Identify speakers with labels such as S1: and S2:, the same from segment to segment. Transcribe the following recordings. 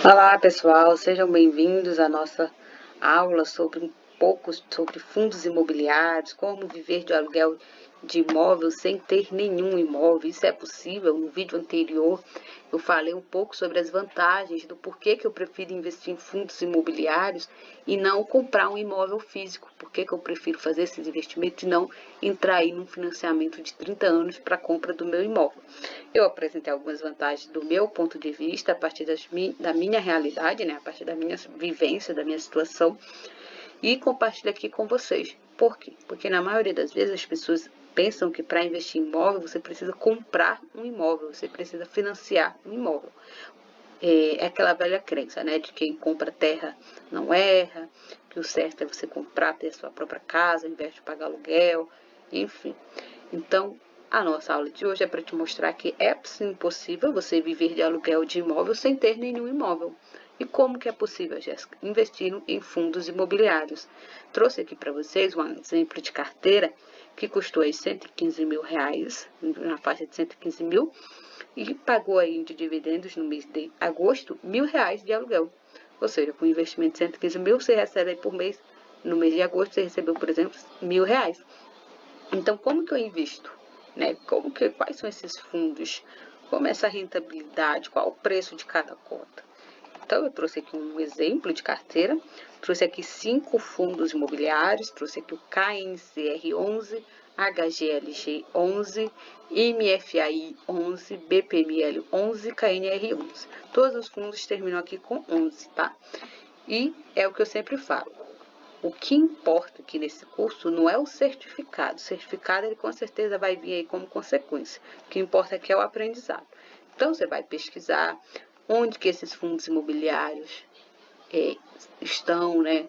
S1: Olá pessoal, sejam bem-vindos à nossa aula sobre um pouco sobre fundos imobiliários, como viver de aluguel de imóvel sem ter nenhum imóvel. Isso é possível. No vídeo anterior eu falei um pouco sobre as vantagens do porquê que eu prefiro investir em fundos imobiliários e não comprar um imóvel físico, porquê que eu prefiro fazer esses investimentos e não entrar aí num financiamento de 30 anos para a compra do meu imóvel. Eu apresentei algumas vantagens do meu ponto de vista, a partir da minha realidade, né? A partir da minha vivência, da minha situação, e compartilho aqui com vocês. Por quê? Porque na maioria das vezes as pessoas pensam que para investir em imóvel você precisa comprar um imóvel, você precisa financiar um imóvel. É aquela velha crença, né, de quem compra terra não erra, que o certo é você comprar, ter a sua própria casa, ao invés de pagar aluguel, enfim. Então, a nossa aula de hoje é para te mostrar que é sim possível você viver de aluguel de imóvel sem ter nenhum imóvel. E como que é possível, Jéssica? Investindo em fundos imobiliários. Trouxe aqui para vocês um exemplo de carteira que custou aí R$115.000, na faixa de 115 mil, e pagou aí de dividendos no mês de agosto R$1.000 de aluguel. Ou seja, com investimento de 115 mil, você recebe aí por mês, no mês de agosto, você recebeu, por exemplo, R$1.000. Então, como que eu invisto? Né? Quais são esses fundos? Como é essa rentabilidade? Qual o preço de cada cota? Então, eu trouxe aqui um exemplo de carteira, trouxe aqui 5 fundos imobiliários, trouxe aqui o KNCR11, HGLG11, MFAI 11, BPML 11, KNR 11. Todos os fundos terminam aqui com 11, tá? E é o que eu sempre falo. O que importa aqui nesse curso não é o certificado. O certificado, ele com certeza vai vir aí como consequência. O que importa aqui é o aprendizado. Então, você vai pesquisar onde que esses fundos imobiliários estão, né?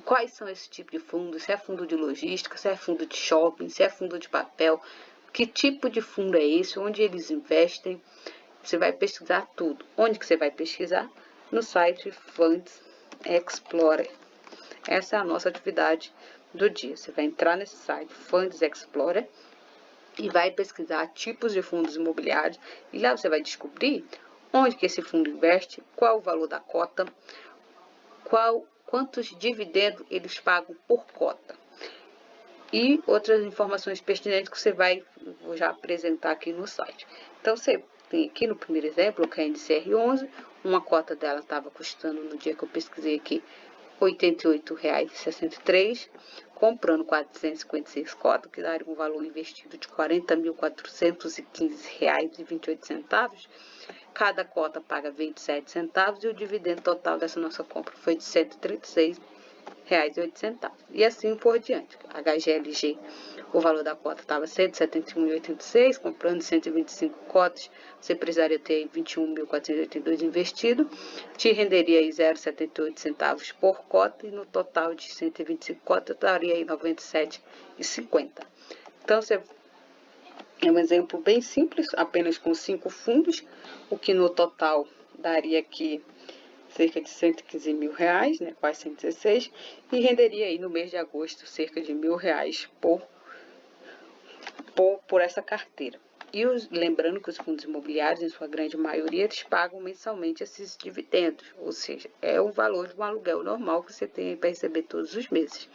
S1: Quais são esse tipo de fundos? Se é fundo de logística, se é fundo de shopping, se é fundo de papel. Que tipo de fundo é esse? Onde eles investem? Você vai pesquisar tudo. Onde que você vai pesquisar? No site Funds Explorer. Essa é a nossa atividade do dia. Você vai entrar nesse site Funds Explorer e vai pesquisar tipos de fundos imobiliários e lá você vai descobrir onde que esse fundo investe, qual o valor da cota, quantos dividendos eles pagam por cota. E outras informações pertinentes que vou já apresentar aqui no site. Então, você tem aqui no primeiro exemplo, o KNCR11, uma cota dela estava custando, no dia que eu pesquisei aqui, R$ 88,63, comprando 456 cotas, que daria um valor investido de R$ 40.415,28. Cada cota paga 27 centavos e o dividendo total dessa nossa compra foi de R$ 136,08. E assim por diante. HGLG, o valor da cota estava R$ 171,86, comprando 125 cotas, você precisaria ter 21.482 investido, te renderia aí 0,78 centavos por cota e no total de 125 cotas daria aí 97,50. Então, é um exemplo bem simples, apenas com 5 fundos, o que no total daria aqui cerca de R$115.000, né, quase 116, e renderia aí no mês de agosto cerca de R$1.000 por essa carteira. E lembrando que os fundos imobiliários, em sua grande maioria, eles pagam mensalmente esses dividendos, ou seja, é o valor de um aluguel normal que você tem para receber todos os meses.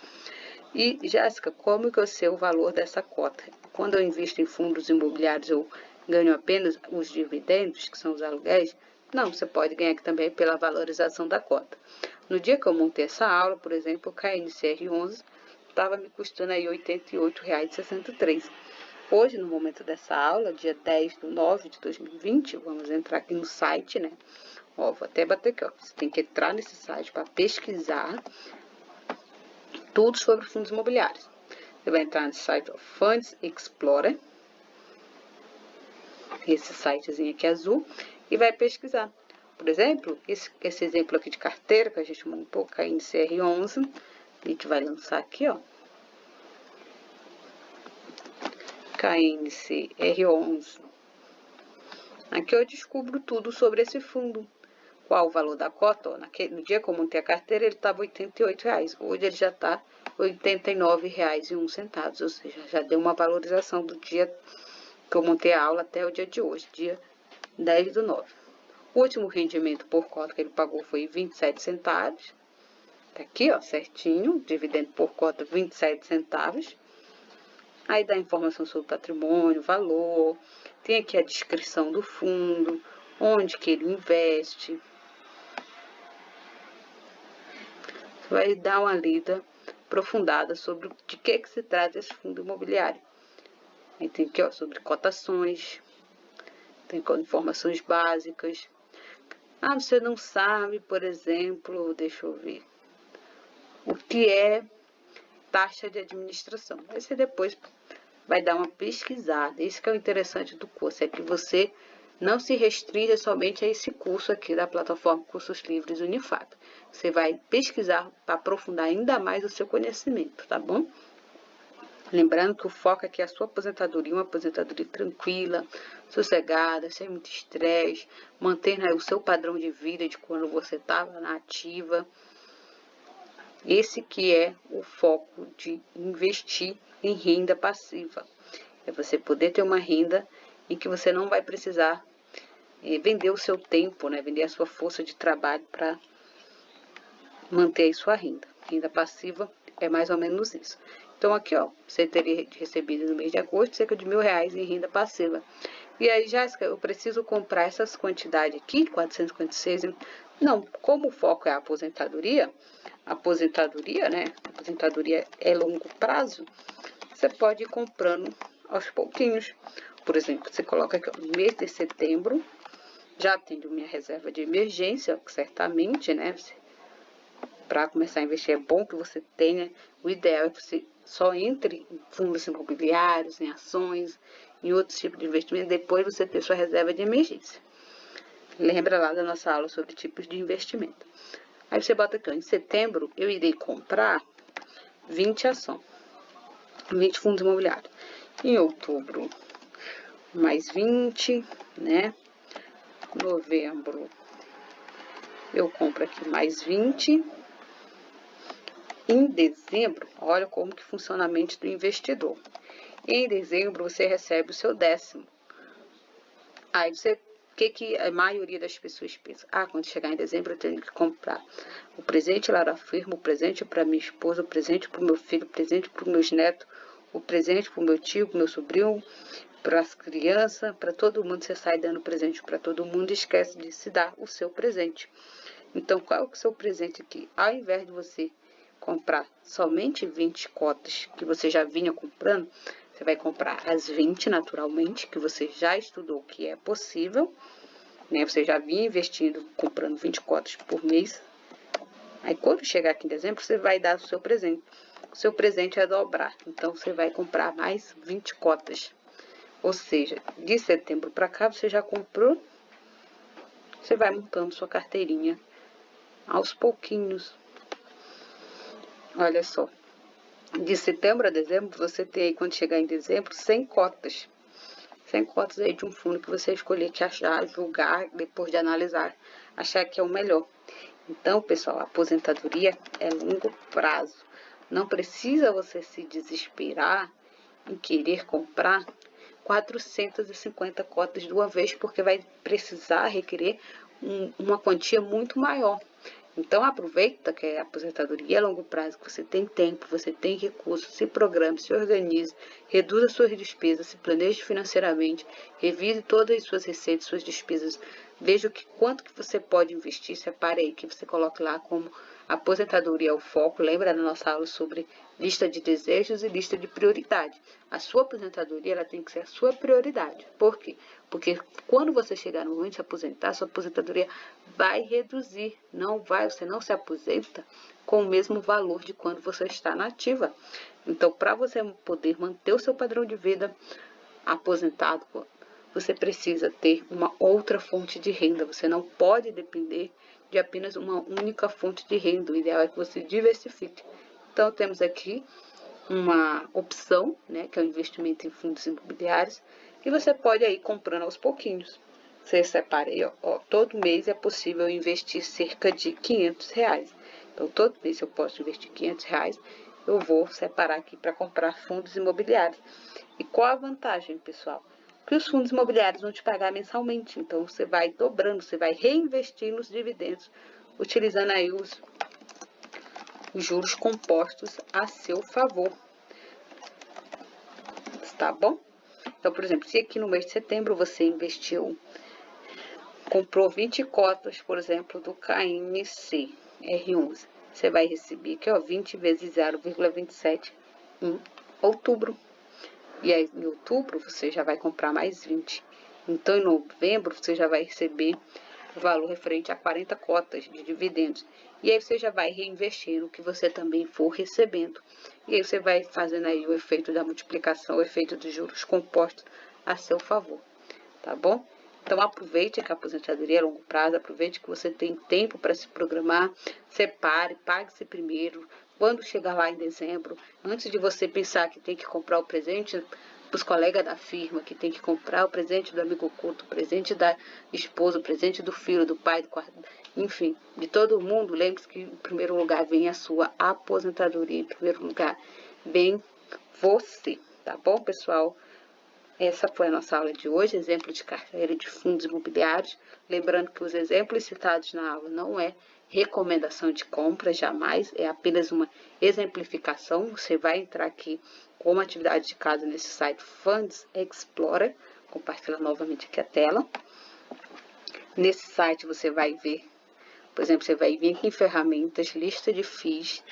S1: E, Jéssica, como que eu sei o valor dessa cota? Quando eu invisto em fundos imobiliários, eu ganho apenas os dividendos, que são os aluguéis? Não, você pode ganhar aqui também pela valorização da cota. No dia que eu montei essa aula, por exemplo, o KNCR11 estava me custando aí R$ 88,63. Hoje, no momento dessa aula, dia 10/9/2020, vamos entrar aqui no site, né? Ó, vou até bater aqui, ó. Você tem que entrar nesse site para pesquisar tudo sobre fundos imobiliários. Você vai entrar no site Funds Explorer, esse sitezinho aqui azul, e vai pesquisar. Por exemplo, esse exemplo aqui de carteira que a gente montou, KNCR11, a gente vai lançar aqui, ó. KNCR11. Aqui eu descubro tudo sobre esse fundo. Qual o valor da cota? Ó, no dia que eu montei a carteira, ele estava R$ 88,00. Hoje ele já está R$ 89,01, ou seja, já deu uma valorização do dia que eu montei a aula até o dia de hoje, dia 10/9. O último rendimento por cota que ele pagou foi 27 centavos. Tá aqui, ó, certinho, dividendo por cota 27 centavos. Aí dá informação sobre patrimônio, valor, tem aqui a descrição do fundo, onde que ele investe. Você vai dar uma lida aprofundada sobre de que se trata esse fundo imobiliário. Aí tem aqui, ó, sobre cotações, tem informações básicas. Ah, você não sabe, por exemplo, deixa eu ver, o que é taxa de administração. Aí você depois vai dar uma pesquisada. Isso que é o interessante do curso, é que você não se restringe somente a esse curso aqui da plataforma Cursos Livres Unifap. Você vai pesquisar para aprofundar ainda mais o seu conhecimento, tá bom? Lembrando que o foco aqui é a sua aposentadoria, uma aposentadoria tranquila, sossegada, sem muito estresse, mantendo o seu padrão de vida de quando você estava na ativa. Esse que é o foco de investir em renda passiva. É você poder ter uma renda em que você não vai precisar vender o seu tempo, né? Vender a sua força de trabalho para manter aí sua renda. Renda passiva é mais ou menos isso. Então aqui, ó, você teria recebido no mês de agosto cerca de R$1.000 em renda passiva. E aí, Jéssica, eu preciso comprar essas quantidades aqui, 456. Não, como o foco é a aposentadoria, né? Aposentadoria é longo prazo, você pode ir comprando aos pouquinhos. Por exemplo, você coloca aqui, ó, no mês de setembro, já tendo minha reserva de emergência, certamente, né? Para começar a investir é bom que você tenha. O ideal é que você só entre em fundos imobiliários, em ações, em outros tipos de investimento, depois você ter sua reserva de emergência. Lembra lá da nossa aula sobre tipos de investimento. Aí você bota aqui, ó, em setembro eu irei comprar 20 ações, 20 fundos imobiliários. Em outubro, mais 20, né? Novembro, eu compro aqui mais 20. Em dezembro, olha como que funciona a mente do investidor. Em dezembro, você recebe o seu 10º. Aí você, o que a maioria das pessoas pensa? Ah, quando chegar em dezembro eu tenho que comprar o presente Lara Firma, o presente para minha esposa, o presente para o meu filho, o presente para os meus netos, o presente para o meu tio, para o meu sobrinho, para as crianças, para todo mundo. Você sai dando presente para todo mundo e esquece de se dar o seu presente. Então, qual é o seu presente aqui? Ao invés de você comprar somente 20 cotas que você já vinha comprando, você vai comprar as 20 naturalmente, que você já estudou que é possível, né? Você já vinha investindo, comprando 20 cotas por mês. Aí quando chegar aqui em dezembro, você vai dar o seu presente. O seu presente é dobrar, então você vai comprar mais 20 cotas. Ou seja, de setembro para cá você já comprou, você vai montando sua carteirinha aos pouquinhos. Olha só, de setembro a dezembro, você tem aí, quando chegar em dezembro, 100 cotas. 100 cotas aí de um fundo que você escolher, que achar, julgar, depois de analisar, achar que é o melhor. Então, pessoal, a aposentadoria é longo prazo. Não precisa você se desesperar em querer comprar 450 cotas de uma vez, porque vai precisar requerer uma quantia muito maior. Então, aproveita que a aposentadoria é a longo prazo, que você tem tempo, você tem recursos, se programe, se organize, reduza suas despesas, se planeje financeiramente, revise todas as suas receitas, suas despesas, veja quanto que você pode investir, separe aí, que você coloque lá como aposentadoria é o foco. Lembra da nossa aula sobre lista de desejos e lista de prioridade. A sua aposentadoria ela tem que ser a sua prioridade. Por quê? Porque quando você chegar no momento de se aposentar, sua aposentadoria vai reduzir. Você não se aposenta com o mesmo valor de quando você está na ativa. Então, para você poder manter o seu padrão de vida aposentado, você precisa ter uma outra fonte de renda. Você não pode depender de apenas uma única fonte de renda. O ideal é que você diversifique. Então, temos aqui uma opção, né, que é o investimento em fundos imobiliários, e você pode ir comprando aos pouquinhos. Você separa aí, ó, todo mês é possível investir cerca de R$500. Então, todo mês eu posso investir R$500, eu vou separar aqui para comprar fundos imobiliários. E qual a vantagem, pessoal? que os fundos imobiliários vão te pagar mensalmente. Então, você vai dobrando, você vai reinvestir nos dividendos, utilizando aí os juros compostos a seu favor. Tá bom? Então, por exemplo, se aqui no mês de setembro você investiu, comprou 20 cotas, por exemplo, do KNC R11, você vai receber aqui, ó, 20 vezes 0,27 em outubro. E aí, em outubro, você já vai comprar mais 20. Então, em novembro, você já vai receber o valor referente a 40 cotas de dividendos. E aí, você já vai reinvestir no que você também for recebendo. E aí, você vai fazendo aí o efeito da multiplicação, o efeito dos juros compostos a seu favor. Tá bom? Então, aproveite que a aposentadoria é a longo prazo, aproveite que você tem tempo para se programar, separe, pague-se primeiro. Quando chegar lá em dezembro, antes de você pensar que tem que comprar o presente para os colegas da firma, que tem que comprar o presente do amigo oculto, o presente da esposa, o presente do filho, do pai, do quarto, enfim, de todo mundo, lembre-se que em primeiro lugar vem a sua aposentadoria, em primeiro lugar vem você, tá bom, pessoal? Essa foi a nossa aula de hoje, exemplo de carteira de fundos imobiliários. Lembrando que os exemplos citados na aula não é recomendação de compra, jamais, é apenas uma exemplificação. Você vai entrar aqui com uma atividade de casa nesse site Funds Explorer, compartilhar novamente aqui a tela. Nesse site você vai ver, por exemplo, você vai vir aqui em ferramentas, lista de FIIs,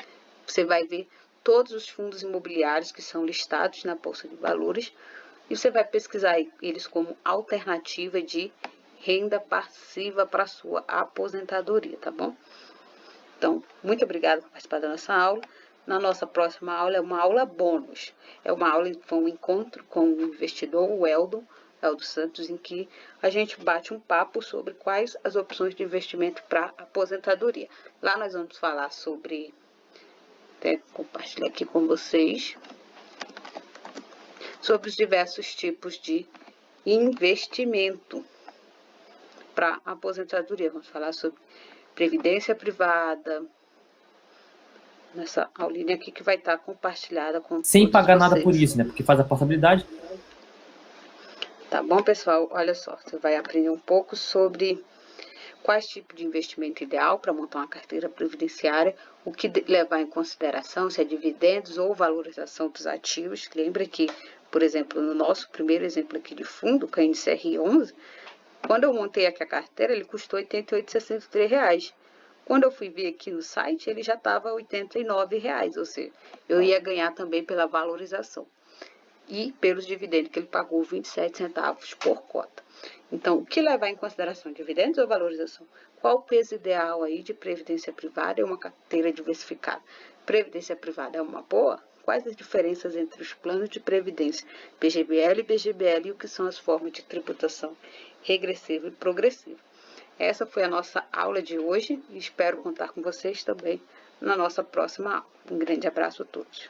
S1: você vai ver todos os fundos imobiliários que são listados na Bolsa de Valores, e você vai pesquisar eles como alternativa de renda passiva para a sua aposentadoria, tá bom? Então, muito obrigada por participar da nossa aula. Na nossa próxima aula é uma aula bônus. É uma aula, um encontro com o investidor, o Eldo Santos, em que a gente bate um papo sobre quais as opções de investimento para aposentadoria. Lá nós vamos falar sobre, até compartilhar aqui com vocês, sobre os diversos tipos de investimento para aposentadoria. Vamos falar sobre previdência privada, nessa aulinha aqui que vai estar compartilhada com
S2: Sem
S1: todos
S2: pagar nada por
S1: vocês.
S2: isso, né? Porque faz a portabilidade.
S1: Tá bom, pessoal? Olha só, você vai aprender um pouco sobre quais tipos de investimento ideal para montar uma carteira previdenciária, o que levar em consideração, se é dividendos ou valorização dos ativos. Lembra que, por exemplo, no nosso primeiro exemplo aqui de fundo, o KNCR11, quando eu montei aqui a carteira, ele custou R$ 88,63. Quando eu fui ver aqui no site, ele já estava R$ 89,00, ou seja, eu ia ganhar também pela valorização e pelos dividendos, que ele pagou 27 centavos por cota. Então, o que levar em consideração, dividendos ou valorização? Qual o peso ideal aí de previdência privada e uma carteira diversificada? Previdência privada é uma boa? Quais as diferenças entre os planos de previdência PGBL e BGBL e o que são as formas de tributação regressiva e progressiva? Essa foi a nossa aula de hoje e espero contar com vocês também na nossa próxima aula. Um grande abraço a todos.